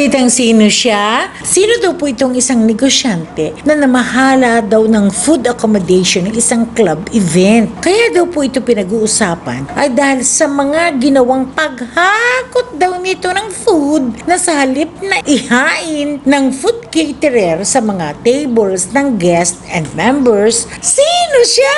balitang sino siya? Sino daw po itong isang negosyante na namahala daw ng food accommodation ng isang club event? Kaya daw po ito pinag-uusapan ay dahil sa mga ginawang paghakot daw nito ng food na sa halip na ihain ng food caterer sa mga tables ng guests and members. Sino siya?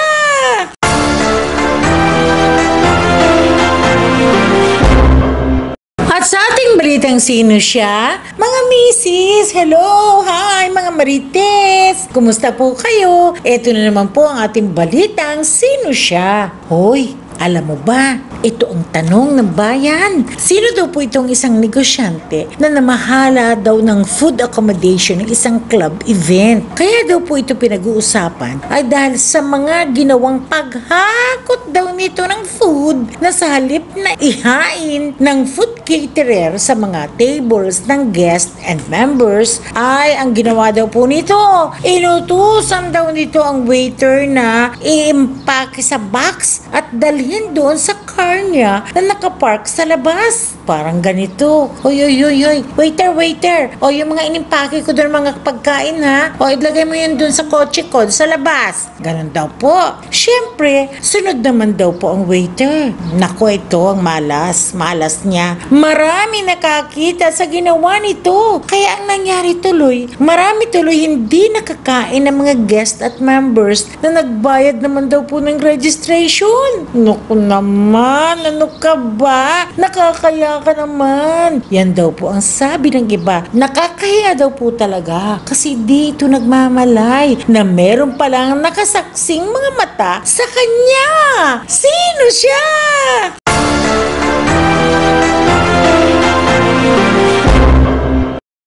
At sa ating balitang sino siya? Mga misis, hello, hi mga marites! Kumusta po kayo? Ito na naman po ang ating balitang sino siya? Hoy, alam mo ba? Ito ang tanong ng bayan. Sino daw po itong isang negosyante na namahala daw ng food accommodation ng isang club event? Kaya daw po ito pinag-uusapan ay dahil sa mga ginawang paghakot daw nito ng food na sa halip na ihain ng food caterer sa mga tables ng guests and members ay ang ginawa daw po nito, inutusan daw nito ang waiter na i-impake sa box at dalhin doon sa car niya na nakapark sa labas. Parang ganito. Oy, waiter. O yung mga inimpake ko doon mga pagkain ha. O ilagay mo yun doon sa kotse ko, sa labas. Ganon daw po. Siyempre, sunod naman daw po ang waiter. Nako, ito ang malas niya. Marami nakakita sa ginawa nito. Kaya ang nangyari tuloy, marami tuloy hindi nakakain ng mga guest at members na nagbayad naman daw po ng registration. Naku naman, ano ka ba? Nakakaya ka naman. Yan daw po ang sabi ng iba. Nakakahiya daw po talaga kasi dito nagmamalay na meron palang nakasaksing mga mata sa kanya. Sino siya?